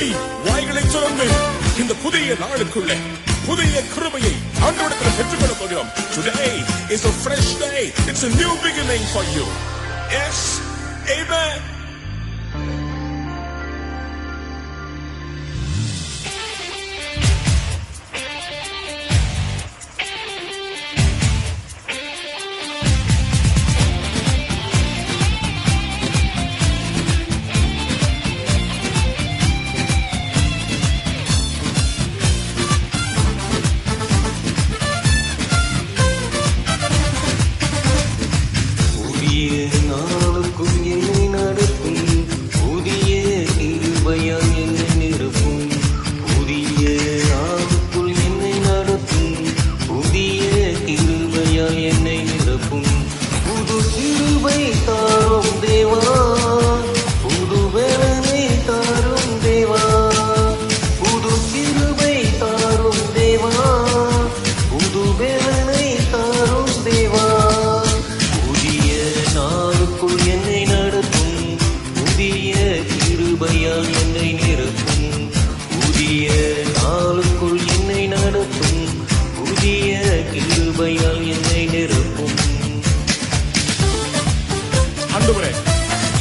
தட்டி வாய்களை திறந்து இந்த புதிய நாளுக்குள்ளே புதிய கிருபையை ஆண்டவரிடத்தில் பெற்றுக்கொள்ள போகிறோம். Today is a fresh day. It's a new beginning for you. Yes, amen.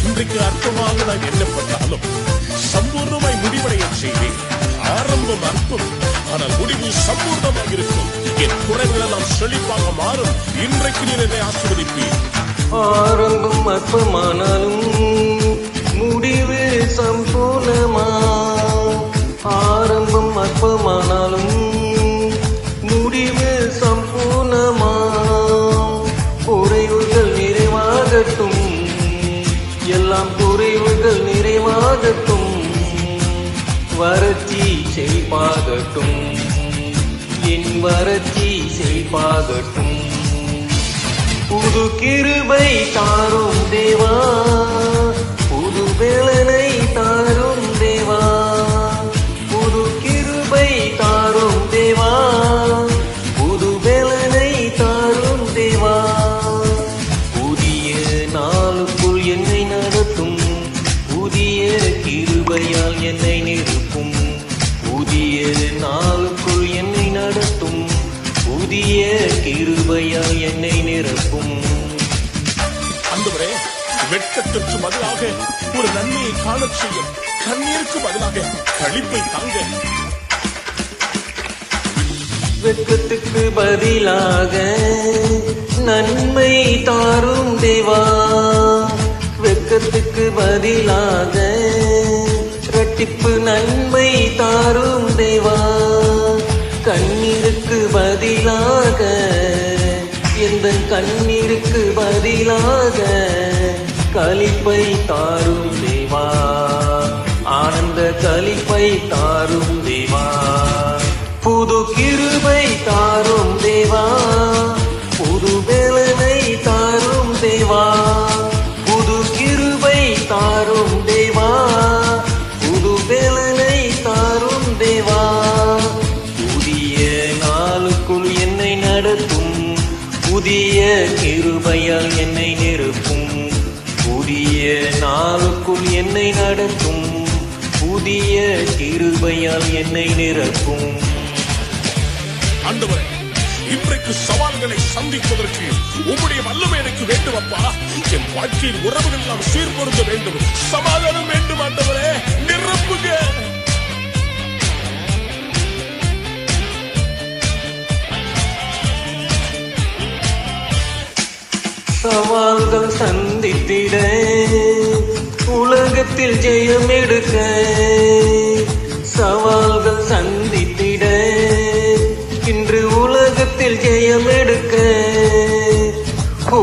இன்றைக்கு அற்பமாக நான் எண்ணப்பட்டாலும் சம்பூர்ணமாய் முடிவடைய செய்வேன். ஆரம்பம் அற்பம், ஆனால் முடிவு சம்பூர்ணமாக இருக்கும். என் குறைகள் எல்லாம் செழிப்பாக மாறும். இன்றைக்கு நீர் என்னை ஆசீர்வதிப்பீர். ஆரம்பம் அற்பமானாலும் முடிவு சம்பூர்ணமா. ஆரம்பம் அற்பமானாலும் முடிவு சம்பூர்ணமா. குறைவுகள் நிறைவாகட்டும், எல்லாம் குறைவுகள் நிறைவாகட்டும். வறட்சி செழிப்பாகட்டும், என் வறட்சி செழிப்பாகட்டும். புது கிருபை தாரும் தேவா, புது வேலனை தாரும் தேவா. புது கிருபை தாரும் தேவா, புது வேலனை தாரும் தேவா. புதிய நாளுக்குள் என்னை நடத்தும், புதிய கிருபையால் என்னை நிறுத்தும். புதிய நாளுக்குள் என்னை நடத்தும், புதிய கிருபையால் என்னை நிரப்பும். ஆண்டவரே, வெட்கத்திற்கு பதிலாக ஒரு நன்மையை காணச் செய்யும். கண்ணீருக்கு பதிலாக களிப்பை தாங்க. வெட்கத்துக்கு பதிலாக நன்மை தாரும் தேவா. வெட்கத்துக்கு பதிலாக இரட்டிப்பு நன்மை தாரும் தேவா. கண்ணீருக்கு பதிலாக, எந்த கண்ணீருக்கு பதிலாக களிப்பை தாரும் தேவா. ஆனந்த களிப்பை தாரும் தேவா. புது கிருபை தாரும் தேவா, புது வேலனை தாரும் தேவா. புது கிருபை தாரும் தேவா, புது வேலனை தாரும் தேவா. புதிய நாளுக்குள் என்னை நடத்தும், புதிய கிருபையால் என்னை நிரப்பும். புதிய நாளுக்குள் என்னை நடத்தும், புதிய கிருபையால் என்னை நிரப்பும். ஆண்டவரே, இன்றைக்கு சவால்களை சந்திப்பதற்கு உம்முடைய வல்லமை எனக்கு வேண்டும் அப்பா. என் வாழ்க்கையில் உறவுகள் எல்லாம் சீர்பொருந்த வேண்டும், சமாதானம் வேண்டும். ஆண்டவரே, நிரப்புக. சவால்கள் சந்தித்திட, உலகத்தில் ஜெயம் எடுக்க. சவால்கள் சந்தித்திட, இன்று உலகத்தில் ஜெயம் எடுக்க.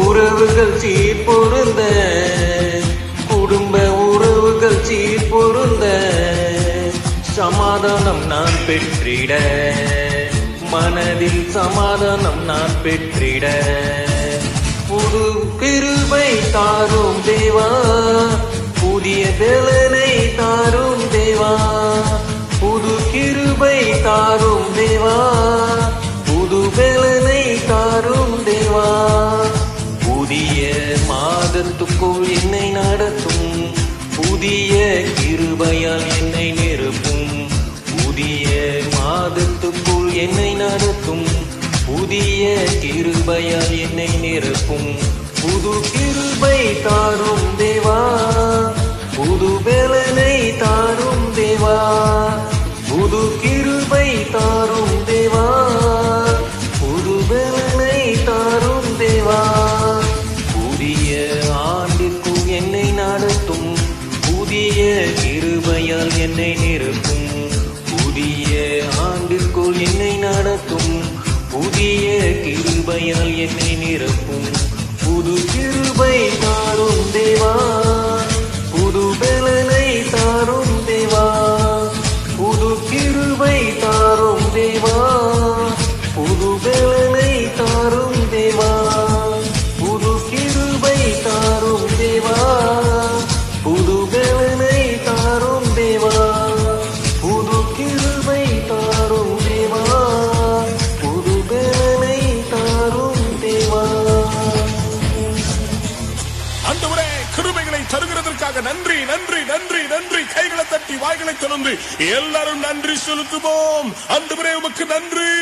உறவுகள் சீர்பொருந்த, குடும்ப உறவுகள் சீர்பொருந்த. சமாதானம் நான் பெற்றிட, மனதில் சமாதானம் நான் பெற்றிட. புது கிருபை தாரும் தேவா, புதிய வேலனை தாரும் தேவா. புது கிருபை தாரும் தேவா, புது வேலனை தாரும் தேவா. புதிய மாதத்துக்குள் என்னை நடத்தும், புதிய கிருபையால் என்னை நிரப்பும். புதிய மாதத்துக்குள் என்னை நடத்தும், புதிய கிருபையால் என்னை நிரப்பும். புது கிருபை தாரும் தேவா, புது பலனை தாரும் தேவா, புது கிருபை தாரும் தேவா, புது பலனை தாரும் தேவா. புதிய ஆண்டிற்குள் என்னை நடத்தும், புதிய கிருபையால் என்னை நிரப்பும். புதிய ஆண்டிற்குள் என்னை நடத்தும், புதிய கிருபையால் என்னை நிரப்பும். புது கிருபை தாரும் தேவா, புது பலனை தாரும் தேவா, புது கிருபை தாரும் தேவா, புது பலனை தாரும் தேவா, புது கிருபை தாரும் தேவா, புது பலனை தாரும் தேவா, புது கிருபை தாரும் தேவா, புது பலனை தாரும் தேவா. ஆண்டவரே, கிருபைகளை தருகிறதற்காக நன்றி நன்றி நன்றி நன்றி. கைகளை தட்டி வாய்களை திறந்து எல்லாரும் நன்றி செலுத்துவோம். ஆண்டவரே, உமக்கு நன்றி.